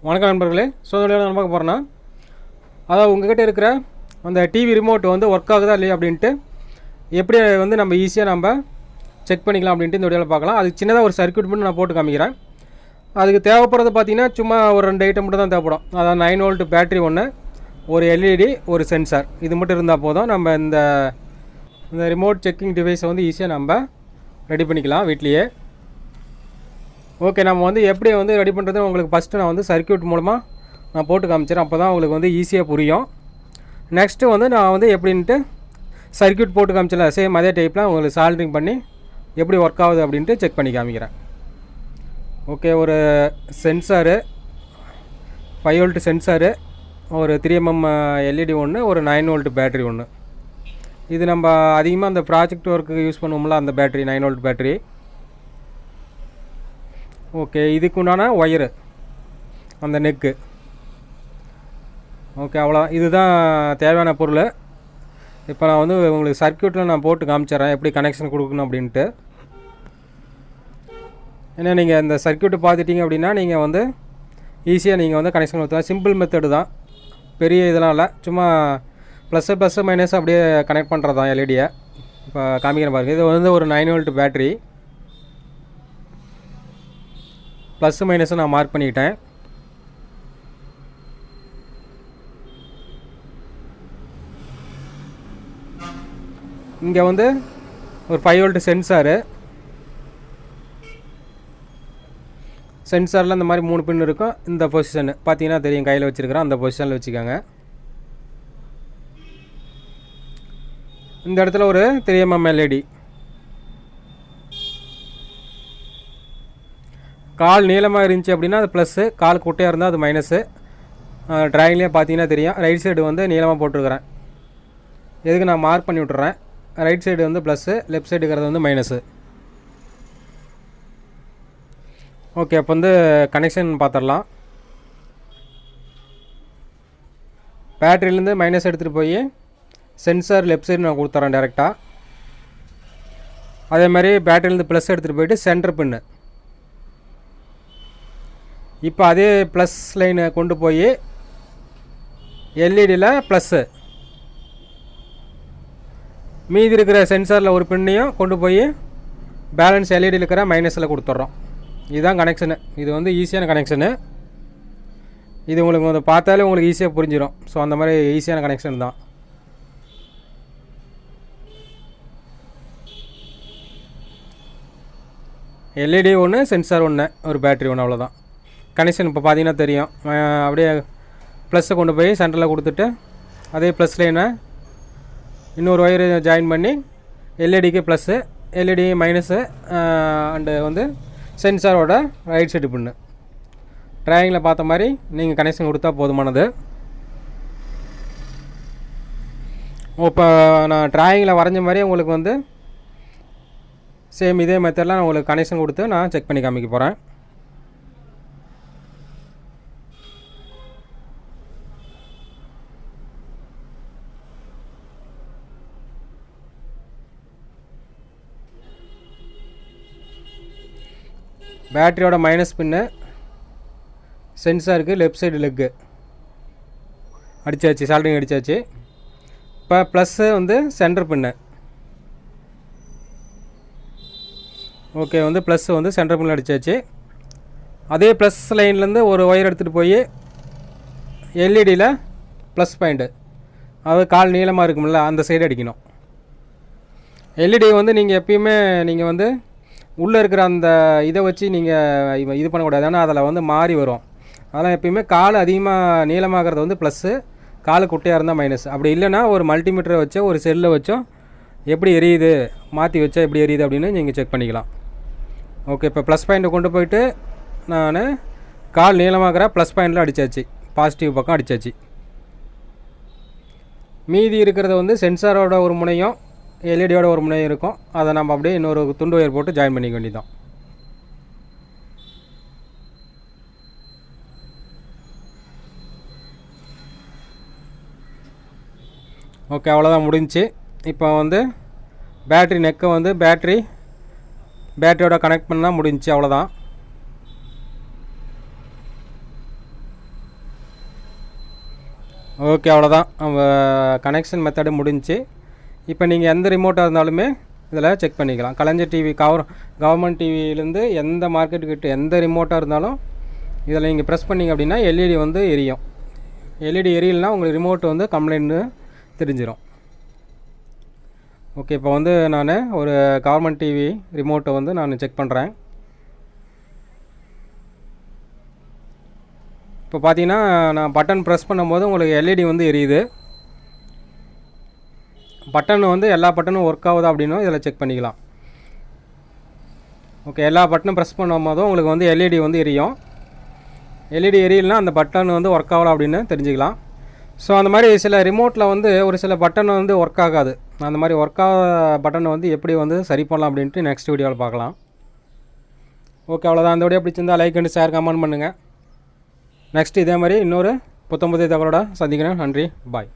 வணக்கம் நண்பர்களே. நான் பார்க்க போகிறேன்னா, அதாவது உங்கள்கிட்ட இருக்கிற அந்த டிவி ரிமோட் வந்து ஒர்க் ஆகுதா இல்லையா அப்படின்ட்டு எப்படி வந்து நம்ம ஈஸியாக நம்ம செக் பண்ணிக்கலாம் அப்படின்ட்டு இந்த வீடியோவில் பார்க்கலாம். அதுக்கு சின்னதாக ஒரு சர்க்யூட் மட்டும் நான் போட்டு காமிக்கிறேன். அதுக்கு தேவைப்படுறது பார்த்திங்கன்னா சும்மா ஒரு 2 ஐட்டம் மட்டும் தான் தேவைப்படும். அதாவது 9 வோல்ட் பேட்ரி ஒன்று, ஒரு எல்இடி, ஒரு சென்சார். இது மட்டும் இருந்தால் போதும். நம்ம இந்த ரிமோட் செக்கிங் டிவைஸை வந்து ஈஸியாக நம்ம ரெடி பண்ணிக்கலாம் வீட்லேயே. ஓகே, நம்ம வந்து எப்படி வந்து ரெடி பண்ணுறது உங்களுக்கு ஃபஸ்ட்டு நான் வந்து சர்க்யூட் மூலமாக நான் போட்டு காமிச்சிடறேன். அப்போ தான் உங்களுக்கு வந்து ஈஸியாக புரியும். நெக்ஸ்ட்டு வந்து நான் வந்து எப்படின்ட்டு சர்க்யூட் போட்டு காமிச்சிடலாம். சேம் அதே டைப்பில் உங்களுக்கு சால்ட்ரிங் பண்ணி எப்படி ஒர்க் ஆகுது அப்படின்ட்டு செக் பண்ணி காமிக்கிறேன். ஓகே, ஒரு சென்சாரு 5 வோல்ட் சென்சாரு, ஒரு 3mm எல்இடி ஒன்று, ஒரு 9 வோல்ட் பேட்ரி ஒன்று. இது நம்ம அதிகமாக அந்த ப்ராஜெக்ட் ஒர்க்கு யூஸ் பண்ணுவோம்ல, அந்த பேட்ரி 9 வோல்ட் பேட்ரி. ஓகே, இதுக்கு உண்டான ஒயரு, அந்த நெக்கு. ஓகே, அவ்வளோதான். இதுதான் தேவையான பொருள். இப்போ நான் வந்து உங்களுக்கு சர்க்யூட்டில் நான் போட்டு காமிச்சிட்றேன் எப்படி கனெக்ஷன் கொடுக்கணும் அப்படின்ட்டு. ஏன்னா நீங்கள் இந்த சர்க்யூட்டு பார்த்துட்டிங்க அப்படின்னா நீங்கள் வந்து ஈஸியாக நீங்கள் வந்து கனெக்ஷன் கொடுத்தலாம். சிம்பிள் மெத்தடு தான், பெரிய இதெல்லாம் இல்லை. சும்மா ப்ளஸ்ஸு மைனஸ் அப்படியே கனெக்ட் பண்ணுறது தான் எல்இடியை. இப்போ காமிக்கிறேன் பாருங்கள். இது வந்து ஒரு 9 வோல்ட் பேட்ரி. ப்ளஸ்ஸு மைனஸை நான் மார்க் பண்ணிக்கிட்டேன். இங்கே வந்து ஒரு 5 வோல்ட் சென்சாரு. சென்சாரில் இந்த மாதிரி 3 பின் இருக்கும். இந்த பொசிஷன் பார்த்தீங்கன்னா தெரியும், கையில் வச்சுருக்கிறேன். அந்த பொசிஷனில் வச்சுக்கோங்க. இந்த இடத்துல ஒரு 3mm எல்இடி. கால் நீளமாக இருந்துச்சு அப்படின்னா அது ப்ளஸ்ஸு, கால் குட்டையாக இருந்தால் அது மைனஸு. ட்ராயிங்லேயே பார்த்தீங்கன்னா தெரியும். ரைட் சைடு வந்து நீளமாக போட்டிருக்கிறேன். எதுக்கு நான் மார்க் பண்ணி விட்டுறேன். ரைட் சைடு வந்து ப்ளஸ்ஸு, லெஃப்ட் சைடுங்கிறது வந்து மைனஸு. ஓகே, அப்போ வந்து கனெக்ஷன் பார்த்துடலாம். பேட்ரிலேருந்து மைனஸ் எடுத்துகிட்டு போய் சென்சார் லெஃப்ட் சைடு நான் கொடுத்துட்றேன் டேரெக்டாக. அதே மாதிரி பேட்டரிலேருந்து ப்ளஸ் எடுத்துகிட்டு போயிட்டு சென்டர் பின்னு. இப்போ அதே ப்ளஸ் லைனை கொண்டு போய் எல்இடியில் ப்ளஸ்ஸு, மீதி இருக்கிற சென்சாரில் ஒரு பின்னையும் கொண்டு போய் பேலன்ஸ் எல்இடியில் இருக்கிற மைனஸில் கொடுத்துட்றோம். இதுதான் கனெக்ஷனு. இது வந்து ஈஸியான கனெக்ஷனு. இது உங்களுக்கு வந்து பார்த்தாலே உங்களுக்கு ஈஸியாக புரிஞ்சிடும். ஸோ அந்த மாதிரி ஈஸியான கனெக்ஷன் தான். எல்இடி ஒன்று, சென்சார் ஒன்று, ஒரு பேட்ரி ஒன்று, அவ்வளோதான் கனெக்ஷன். இப்போ பார்த்தீங்கன்னா தெரியும். அப்படியே ப்ளஸ்ஸை கொண்டு போய் சென்டரில் கொடுத்துட்டு அதே ப்ளஸ் லைனை இன்னொரு ஒயரு ஜாயின் பண்ணி எல்இடிக்கு ப்ளஸ்ஸு, எல்இடி மைனஸு, அண்டு வந்து சென்சாரோட ரைட் சைடு பின்னு. ட்ராயிங்கில் பார்த்த மாதிரி நீங்கள் கனெக்ஷன் கொடுத்தா போதுமானது. இப்போ நான் ட்ராயிங்கில் வரைஞ்ச மாதிரி உங்களுக்கு வந்து சேம் இதே மெத்தடில் நான் உங்களுக்கு கனெக்ஷன் கொடுத்து நான் செக் பண்ணி காமிக்க போகிறேன். பேட்டரியோட மைனஸ் பின்னு, சென்சாருக்கு லெஃப்ட் சைடு லெக்கு அடித்தாச்சு, சால்ட்ரிங் அடித்தாச்சு. இப்போ ப்ளஸ்ஸு வந்து சென்டர் பின்னு. ஓகே, வந்து ப்ளஸ்ஸு வந்து சென்டர் பின்னில் அடித்தாச்சு. அதே ப்ளஸ் லைன்லேருந்து ஒரு ஒயர் எடுத்துகிட்டு போய் எல்இடியில் ப்ளஸ் பாயிண்ட்டு, அது கால் நீளமாக இருக்கும்ல, அந்த சைடு அடிக்கணும். எல்இடி வந்து நீங்கள் எப்பயுமே நீங்கள் வந்து உள்ளே இருக்கிற அந்த இதை வச்சு நீங்கள் இது பண்ணக்கூடாது. ஆனால் அதில் வந்து மாறி வரும். அதெல்லாம் எப்பயுமே கால் அதிகமாக நீளமாகிறது வந்து ப்ளஸ்ஸு, கால் குட்டையாக இருந்தால் மைனஸ். அப்படி இல்லைன்னா ஒரு மல்டிமீட்டரை வச்சோ ஒரு செல்லை வச்சோ எப்படி எரியுது, மாற்றி வச்சா எப்படி எரியுது அப்படின்னு நீங்கள் செக் பண்ணிக்கலாம். ஓகே, இப்போ ப்ளஸ் பாயிண்ட்டை கொண்டு போயிட்டு நான் கால் நீளமாகிற ப்ளஸ் பாயிண்டில் அடித்தாச்சு, பாசிட்டிவ் பக்கம் அடித்தாச்சு. மீதி இருக்கிறத வந்து சென்சாரோட ஒரு முனையும் எல்இடியோட ஒரு முனையும் இருக்கும். அதை நம்ம அப்படியே இன்னொரு துண்டு ஒயர் போட்டு ஜாயின் பண்ணிக்க வேண்டியதான். ஓகே, அவ்வளோதான் முடிஞ்சிச்சு. இப்போ வந்து பேட்ரி நெக்கை வந்து பேட்டரியோட கனெக்ட் பண்ணால் முடிஞ்சிச்சு, அவ்வளோதான். ஓகே, அவ்வளோதான். நம்ம கனெக்ஷன் மெத்தடு முடிஞ்சு. இப்போ நீங்கள் எந்த ரிமோட்டாக இருந்தாலுமே இதில் செக் பண்ணிக்கலாம். கலைஞர் டிவி, கவர்மெண்ட் டிவிலேருந்து எந்த மார்க்கெட்டுக்கிட்ட எந்த ரிமோட்டாக இருந்தாலும் இதில் நீங்கள் ப்ரெஸ் பண்ணிங்க அப்படின்னா எல்இடி வந்து எரியும். எல்இடி எரியலைனா உங்களுக்கு ரிமோட் வந்து கம்ப்ளைண்ட்னு தெரிஞ்சிடும். ஓகே, இப்போ வந்து நான் ஒரு கவர்மெண்ட் டிவி ரிமோட்டை வந்து நான் செக் பண்ணுறேன். இப்போ பார்த்தீங்கன்னா நான் பட்டன் ப்ரெஸ் பண்ணும்போது உங்களுக்கு எல்இடி வந்து எரியுது. பட்டன் வந்து எல்லா பட்டனும் ஒர்க் ஆகுதா அப்படின்னும் இதில் செக் பண்ணிக்கலாம். ஓகே, எல்லா பட்டனும் ப்ரெஸ் பண்ணும்போதும் உங்களுக்கு வந்து எல்இடி வந்து எரியும். எல்இடி எரியலைனா அந்த பட்டன் வந்து ஒர்க் ஆகலாம் அப்படின்னு தெரிஞ்சுக்கலாம். ஸோ அந்த மாதிரி சில ரிமோட்டில் வந்து ஒரு சில பட்டன் வந்து ஒர்க் ஆகாது. அந்த மாதிரி ஒர்க் ஆகாத பட்டனை வந்து எப்படி வந்து சரி பண்ணலாம் அப்படின்ட்டு நெக்ஸ்ட் வீடியோவில் பார்க்கலாம். ஓகே, அவ்வளோதான். அந்த வீடியோ பிடிச்சிருந்தால் லைக் அண்ட் ஷேர் கமெண்ட் பண்ணுங்கள். நெக்ஸ்ட் இதே மாதிரி இன்னொரு புத்தம்புதிய தகவலோட சந்திக்கிறேன். நன்றி, பாய்.